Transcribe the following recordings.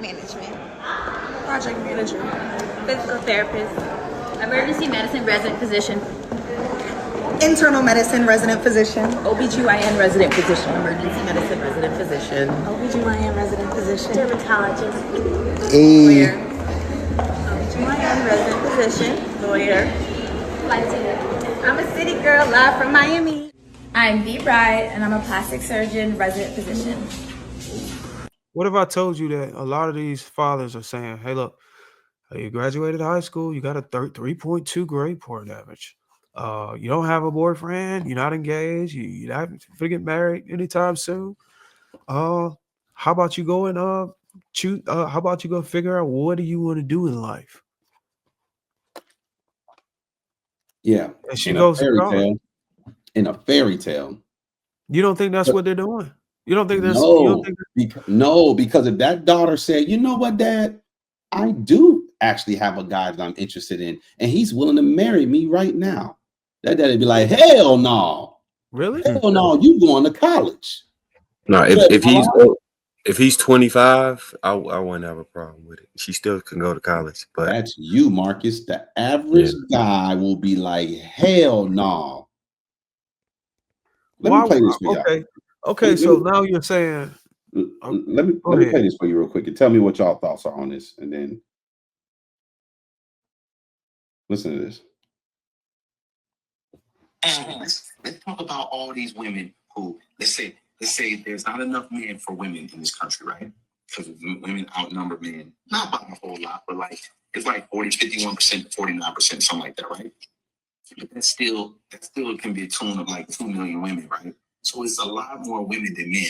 management, project manager, physical therapist, emergency medicine resident physician, internal medicine resident physician, OBGYN resident physician, emergency medicine resident physician, OBGYN resident physician, dermatologist, lawyer, OBGYN resident physician, lawyer, flight attendant. I'm a city girl live from Miami. I'm Dee Bride, and I'm a plastic surgeon resident physician. What if I told you that a lot of these fathers are saying, hey, look, you graduated high school, you got a 3.2 grade point average. You don't have a boyfriend, you're not engaged, you're not going to get married anytime soon. How about you go and how about you go figure out what do you want to do in life? Yeah. And she goes to college. In a fairy tale. You don't think that's what they're doing? You don't think that's no, because if that daughter said, you know what, Dad, I do actually have a guy that I'm interested in, and he's willing to marry me right now. That dad'd be like, hell no. Really? Hell no, you going to college. No, if he's 25, I wouldn't have a problem with it. She still can go to college, but that's you, Marcus. The average guy will be like, hell no. Let me play this for y'all. Okay, so now you're saying let me play this for you real quick and tell me what y'all thoughts are on this, and then listen to this. Let's talk about all these women who let's say there's not enough men for women in this country, right? Because women outnumber men, not by a whole lot, but like it's like 51%, 49%, something like that, right? But that still can be a tune of like 2 million women, right? So it's a lot more women than men.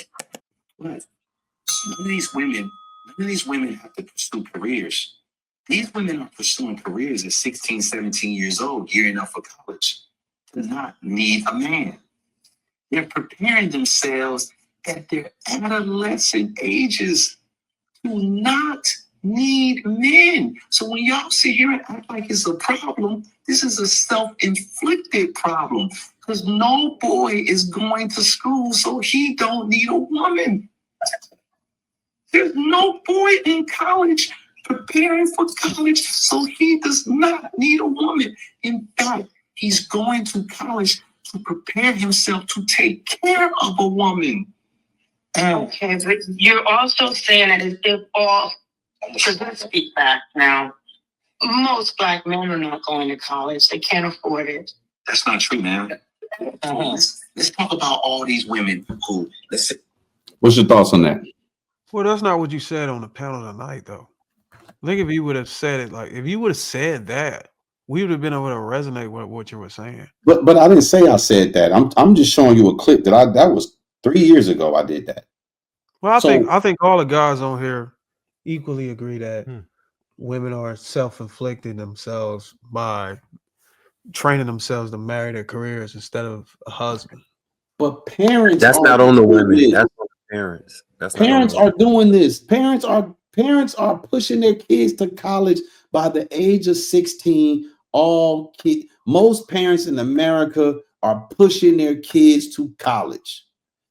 But none of these women have to pursue careers. These women are pursuing careers at 16, 17 years old, gearing up for college. Do not need a man. They're preparing themselves at their adolescent ages to not need men. So when y'all sit here and act like it's a problem, this is a self-inflicted problem because no boy is going to school, so he don't need a woman. There's no boy in college preparing for college, so he does not need a woman. In fact, he's going to college to prepare himself to take care of a woman. Okay, but you're also saying that if all, because let's speak back now, most Black men are not going to college. They can't afford it. That's not true, man. Let's talk about all these women who, let's say. What's your thoughts on that? Well, that's not what you said on the panel tonight, though. I think if you would have said it, like if you would have said that, we would have been able to resonate with what you were saying. But I didn't say I said that. I'm just showing you a clip that was 3 years ago. I did that. Well, I think all the guys on here equally agree that women are self-inflicting themselves by training themselves to marry their careers instead of a husband. But parents, that's not on the women. That's on the parents. Parents are doing this. Parents are pushing their kids to college by the age of 16. Most parents in America are pushing their kids to college.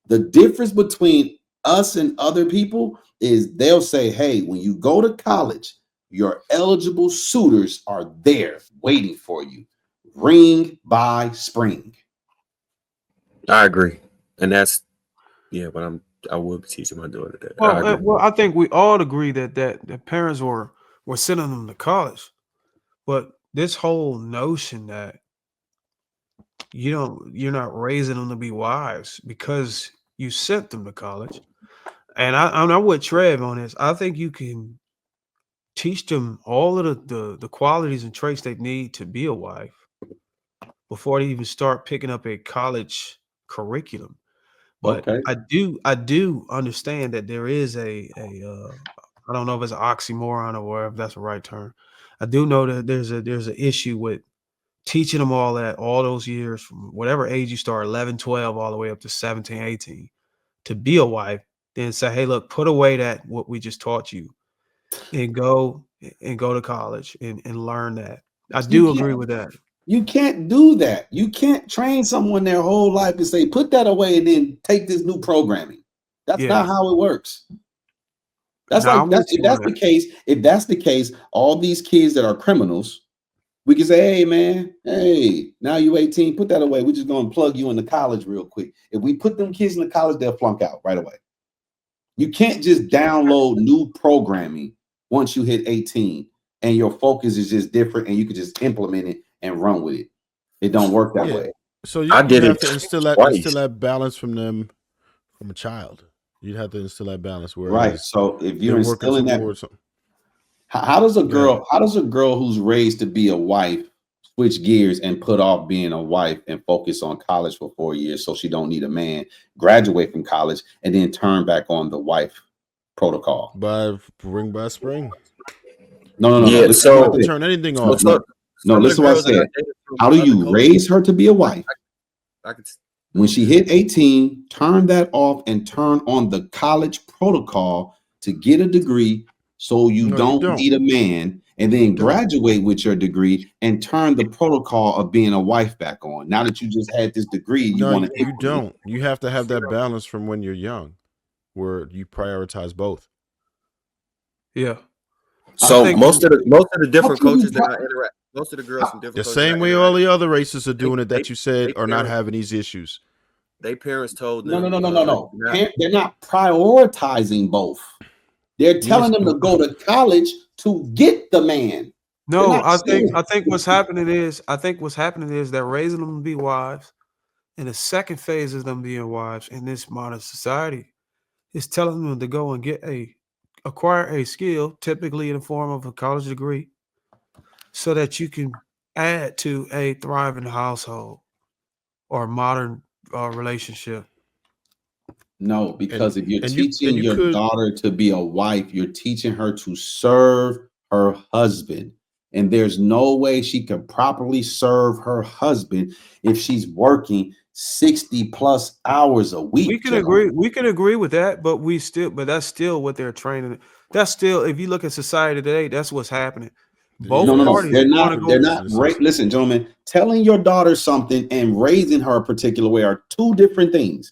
The difference between us and other people is they'll say, hey, when you go to college, your eligible suitors are there waiting for you. Ring by spring. I agree. And that's, but I would be teaching my daughter that. Well, I think we all agree that the parents were sending them to college. But this whole notion that you're not raising them to be wives because you sent them to college. And I'm with Trev on this. I think you can teach them all of the qualities and traits they need to be a wife before they even start picking up a college curriculum. But I do understand that there is I don't know if it's an oxymoron or if that's the right term. I do know that there's an issue with teaching them all those years from whatever age you start, 11, 12, all the way up to 17, 18, to be a wife, then say, hey, look, put away what we just taught you and go to college and learn that. I do agree with that. You can't do that. You can't train someone their whole life and say, put that away and then take this new programming. That's not how it works. That's Nah, like I'm that's with if you on that's that. the case. If that's the case, all these kids that are criminals, we can say, hey man, hey, now you 18, put that away. We're just gonna plug you into college real quick. If we put them kids into college, they'll flunk out right away. You can't just download new programming once you hit 18 and your focus is just different and you can just implement it and run with it. It don't work that way. So I you did have it to instill twice. that balance from them from a child. You'd have to instill that balance. Right. Whereas So if you're they're working instilling that, towards something. how does a Go ahead. girl who's raised to be a wife switch gears and put off being a wife and focus on college for 4 years so she don't need a man, graduate from college, and then turn back on the wife protocol? By spring. No. Yeah. Listen You to don't have what to I said. turn anything So off. No, some of the listen to what I girls that I said. dated from How do other you cultures, raise her to be a wife? I could. When she hit 18, turn that off and turn on the college protocol to get a degree so you No, you don't don't. need a man, and You then don't. graduate with your degree and turn the protocol of being a wife back on. Now that you just had this degree, you No, want to you implement it. don't. You have to have that balance from when you're young, where you prioritize both. Yeah. So think most of the How different can you cultures that I interact, most of the girls from The different cultures that same I way all interact, the other races are doing it they that you said they are not parents having these issues. they parents told No. them not. They're not prioritizing both. They're telling Yes. them to go to college to get the man. They're No, not saying. I think what's happening is they're raising them to be wives, and the second phase of them being wives in this modern society is telling them to go and acquire a skill, typically in the form of a college degree, so that you can add to a thriving household or modern relationship. No, And because if you're and teaching you your could. daughter to be a wife, you're teaching her to serve her husband. And there's no way she can properly serve her husband if she's working 60 plus hours a We week, can gentlemen. agree. We can agree with that, but that's still what they're training. That's still, if you look at society today, that's what's happening. No, Both Yeah, no. it's parties They're want to not. go. They're it's not. necessity. Listen, gentlemen, telling your daughter something and raising her a particular way are two different things,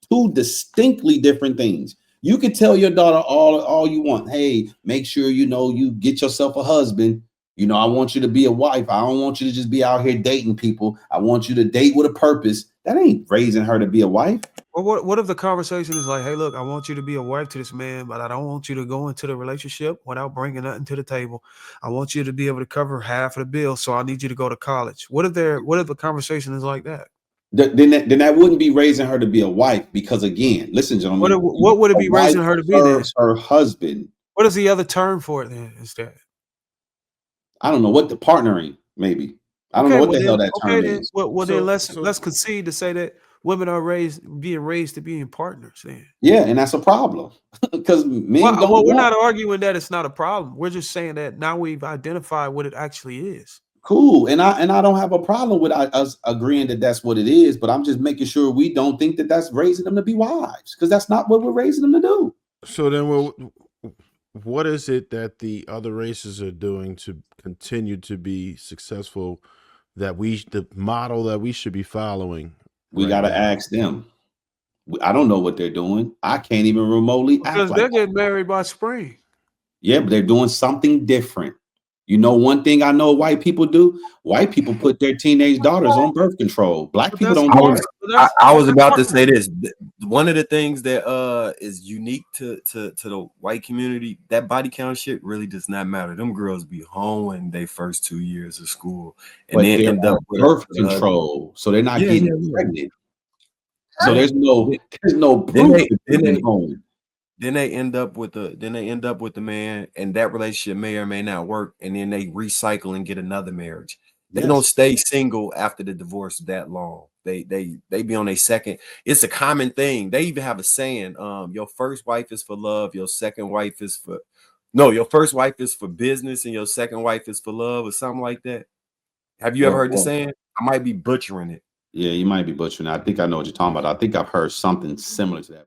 two distinctly different things. You could tell your daughter all you want. Hey, make sure you get yourself a husband. I want you to be a wife. I don't want you to just be out here dating people. I want you to date with a purpose. That ain't raising her to be a wife. Well, what if the conversation is like, hey, look, I want you to be a wife to this man, but I don't want you to go into the relationship without bringing nothing to the table. I want you to be able to cover half of the bill, so I need you to go to college. What if the conversation is like that? Then that wouldn't be raising her to be a wife because again, listen, gentlemen, What would it a be wife raising her to be then? serves her husband. What is the other term for it then instead? I don't know what the partnering maybe. I don't know Okay, what well the hell then, that okay term then, is. well then So let's concede to say that women are being raised to being partners then. Yeah, and that's a problem because men Well, don't we're want. not arguing that it's not a problem. We're just saying that now we've identified what it actually is. Cool, and I don't have a problem with us agreeing that that's what it is, but I'm just making sure we don't think that that's raising them to be wives because that's not what we're raising them to do. then what is it that the other races are doing to continue to be successful the model that we should be following We right got to now? ask them. I don't know what they're doing. I can't even remotely act Because like they're that. getting married by spring. Yeah, but they're doing something different. One thing I know white people do? White people put their teenage daughters on birth control. Black But people that's don't I do was that. I but was they're about to say partners. this. One of the things that is unique to the white community, that body count shit really does not matter. Them girls be home in their first 2 years of school and But then they're end up on with birth a husband. control, so they're not Yeah, getting yeah. pregnant. So Yeah. there's no Then proof they that then they've they been home. then they end up with the man, and that relationship may or may not work, and then they recycle and get another marriage. They don't Yes. stay single after the divorce that long. They be on a second. It's a common thing. They even have a saying, your first wife is for love, your second wife is for your first wife is for business, and your second wife is for love, or something like that. Have you ever heard the Well, saying? I might be butchering it. yeah, you might be butchering. I think I know what you're talking about. I think I've heard something similar to that.